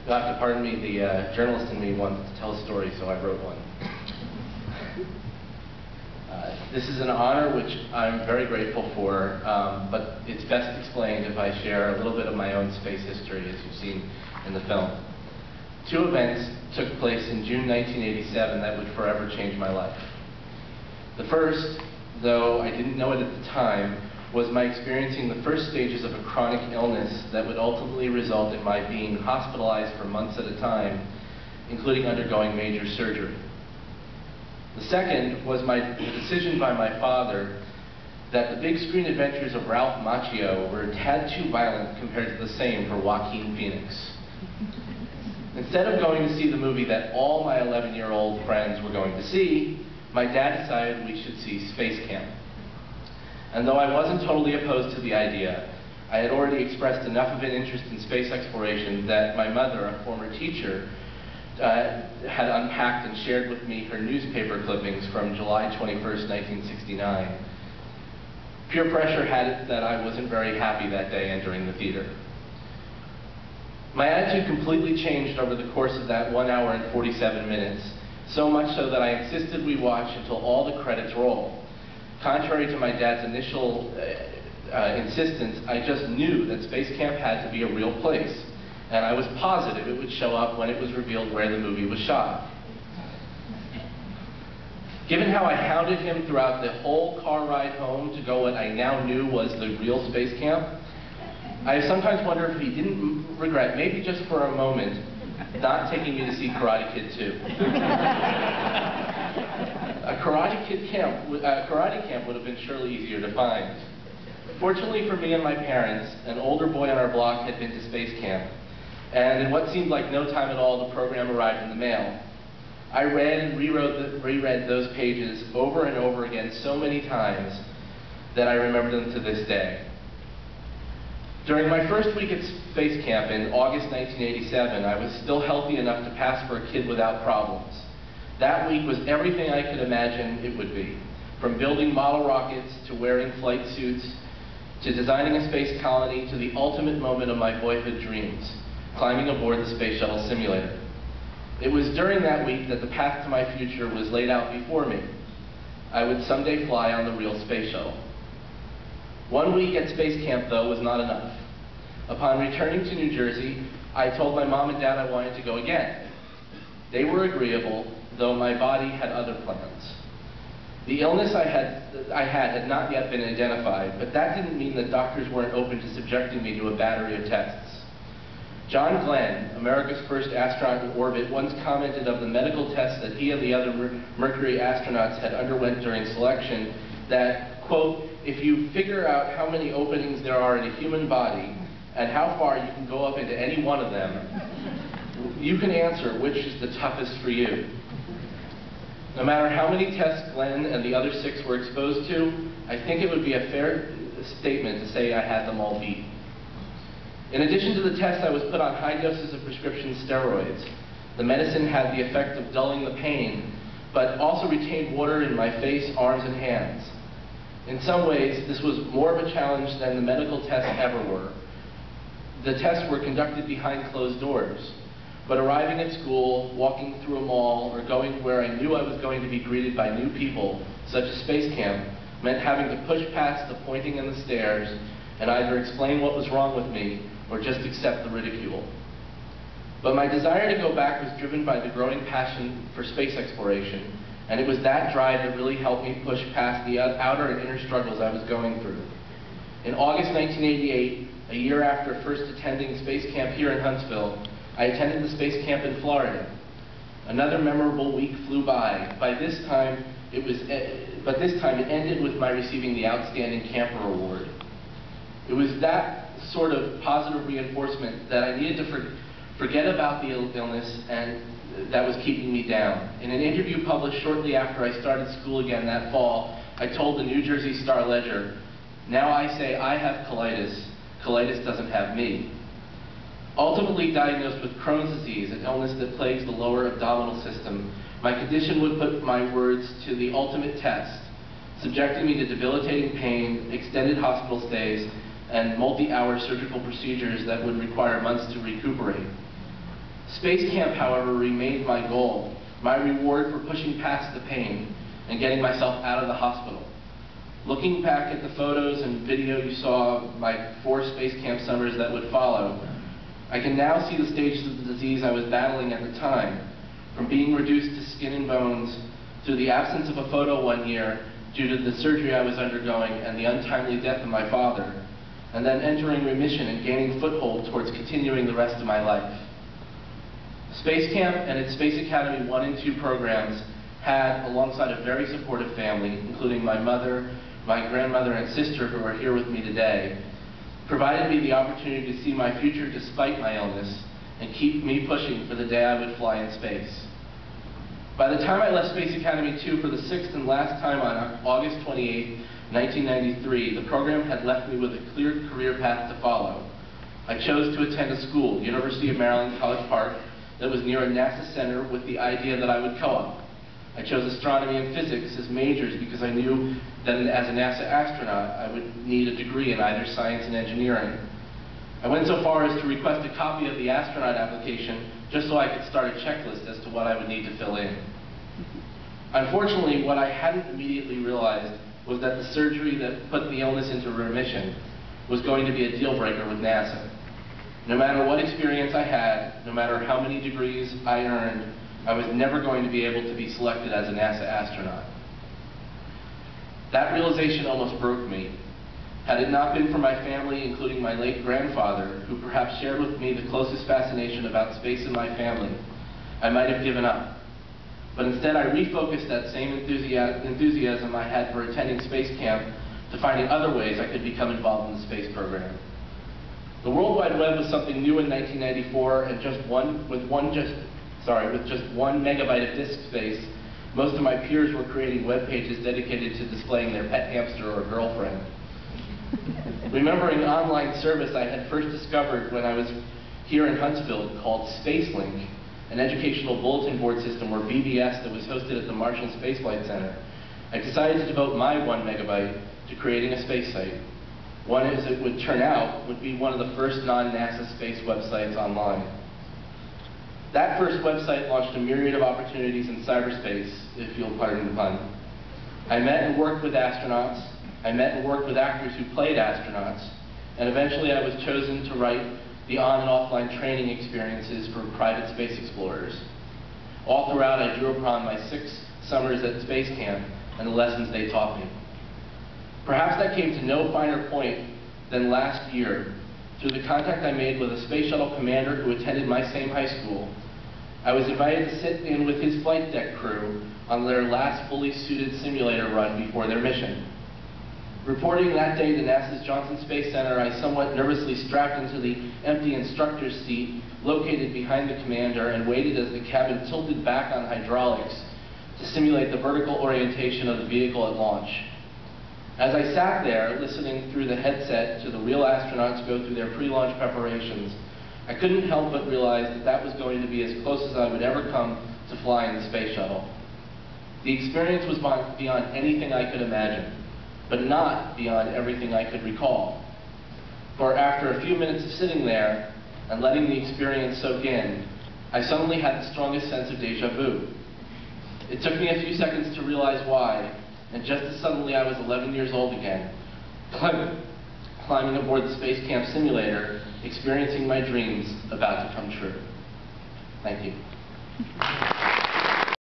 You'll have to pardon me, the journalist in me wanted to tell a story, so I wrote one. This is an honor which I'm very grateful for, but it's best explained if I share a little bit of my own space history, as you've seen in the film. Two events took place in June 1987 that would forever change my life. The first, though I didn't know it at the time, was my experiencing the first stages of a chronic illness that would ultimately result in my being hospitalized for months at a time, including undergoing major surgery. The second was the decision by my father that the big screen adventures of Ralph Macchio were a tad too violent compared to the same for Joaquin Phoenix. Instead of going to see the movie that all my 11-year-old friends were going to see, my dad decided we should see Space Camp. And though I wasn't totally opposed to the idea, I had already expressed enough of an interest in space exploration that my mother, a former teacher, had unpacked and shared with me her newspaper clippings from July 21st, 1969. Peer pressure had it that I wasn't very happy that day entering the theater. My attitude completely changed over the course of that 1 hour and 47 minutes, so much so that I insisted we watch until all the credits roll. Contrary to my dad's initial insistence, I just knew that Space Camp had to be a real place, and I was positive it would show up when it was revealed where the movie was shot. Given how I hounded him throughout the whole car ride home to go what I now knew was the real Space Camp, I sometimes wonder if he didn't regret, maybe just for a moment, not taking me to see Karate Kid 2. A Karate camp would have been surely easier to find. Fortunately for me and my parents, an older boy on our block had been to Space Camp, and in what seemed like no time at all, the program arrived in the mail. I read and reread those pages over and over again so many times that I remember them to this day. During my first week at Space Camp in August 1987, I was still healthy enough to pass for a kid without problems. That week was everything I could imagine it would be, from building model rockets to wearing flight suits, to designing a space colony, to the ultimate moment of my boyhood dreams, climbing aboard the Space Shuttle simulator. It was during that week that the path to my future was laid out before me. I would someday fly on the real Space Shuttle. 1 week at Space Camp, though, was not enough. Upon returning to New Jersey, I told my mom and dad I wanted to go again. They were agreeable, though my body had other plans. The illness I had not yet been identified, but that didn't mean that doctors weren't open to subjecting me to a battery of tests. John Glenn, America's first astronaut in orbit, once commented of the medical tests that he and the other Mercury astronauts had underwent during selection that, quote, if you figure out how many openings there are in a human body and how far you can go up into any one of them, you can answer which is the toughest for you. No matter how many tests Glenn and the other 6 were exposed to, I think it would be a fair statement to say I had them all beat. In addition to the tests, I was put on high doses of prescription steroids. The medicine had the effect of dulling the pain, but also retained water in my face, arms, and hands. In some ways, this was more of a challenge than the medical tests ever were. The tests were conducted behind closed doors, but arriving at school, walking through a mall, or going where I knew I was going to be greeted by new people, such as Space Camp, meant having to push past the pointing and the stares and either explain what was wrong with me or just accept the ridicule. But my desire to go back was driven by the growing passion for space exploration, and it was that drive that really helped me push past the outer and inner struggles I was going through. In August 1988, a year after first attending Space Camp here in Huntsville, I attended the Space Camp in Florida. Another memorable week flew by. But this time it ended with my receiving the Outstanding Camper Award. It was that sort of positive reinforcement that I needed to forget about the illness and that was keeping me down. In an interview published shortly after I started school again that fall, I told the New Jersey Star-Ledger, "Now I say I have colitis. Colitis doesn't have me." Ultimately diagnosed with Crohn's disease, an illness that plagues the lower abdominal system, my condition would put my words to the ultimate test, subjecting me to debilitating pain, extended hospital stays, and multi-hour surgical procedures that would require months to recuperate. Space camp, however, remained my goal, my reward for pushing past the pain and getting myself out of the hospital. Looking back at the photos and video you saw of my 4 space camp summers that would follow, I can now see the stages of the disease I was battling at the time, from being reduced to skin and bones, through the absence of a photo one year due to the surgery I was undergoing and the untimely death of my father, and then entering remission and gaining foothold towards continuing the rest of my life. Space Camp and its Space Academy 1 and 2 programs had, alongside a very supportive family, including my mother, my grandmother, and sister who are here with me today, provided me the opportunity to see my future despite my illness and keep me pushing for the day I would fly in space. By the time I left Space Academy 2 for the 6th and last time on August 28, 1993, the program had left me with a clear career path to follow. I chose to attend a school, University of Maryland, College Park, that was near a NASA center with the idea that I would co-op. I chose astronomy and physics as majors because I knew that as a NASA astronaut, I would need a degree in either science and engineering. I went so far as to request a copy of the astronaut application just so I could start a checklist as to what I would need to fill in. Unfortunately, what I hadn't immediately realized was that the surgery that put the illness into remission was going to be a deal breaker with NASA. No matter what experience I had, no matter how many degrees I earned, I was never going to be able to be selected as a NASA astronaut. That realization almost broke me. Had it not been for my family, including my late grandfather, who perhaps shared with me the closest fascination about space in my family, I might have given up. But instead I refocused that same enthusiasm I had for attending space camp to finding other ways I could become involved in the space program. The World Wide Web was something new in 1994, and with just 1 megabyte of disk space, most of my peers were creating web pages dedicated to displaying their pet hamster or girlfriend. Remembering an online service I had first discovered when I was here in Huntsville called SpaceLink, an educational bulletin board system, or BBS, that was hosted at the Marshall Space Flight Center, I decided to devote my 1 megabyte to creating a space site. One, as it would turn out, would be one of the first non-NASA space websites online. That first website launched a myriad of opportunities in cyberspace, if you'll pardon the pun. I met and worked with astronauts, I met and worked with actors who played astronauts, and eventually I was chosen to write the on and offline training experiences for private space explorers. All throughout, I drew upon my 6 summers at space camp and the lessons they taught me. Perhaps that came to no finer point than last year, through the contact I made with a space shuttle commander who attended my same high school. I was invited to sit in with his flight deck crew on their last fully suited simulator run before their mission. Reporting that day to NASA's Johnson Space Center, I somewhat nervously strapped into the empty instructor's seat located behind the commander and waited as the cabin tilted back on hydraulics to simulate the vertical orientation of the vehicle at launch. As I sat there, listening through the headset to the real astronauts go through their pre-launch preparations, I couldn't help but realize that that was going to be as close as I would ever come to flying the space shuttle. The experience was beyond anything I could imagine, but not beyond everything I could recall. For after a few minutes of sitting there and letting the experience soak in, I suddenly had the strongest sense of deja vu. It took me a few seconds to realize why, and just as suddenly I was 11 years old again, climbing aboard the Space Camp simulator, experiencing my dreams about to come true. Thank you.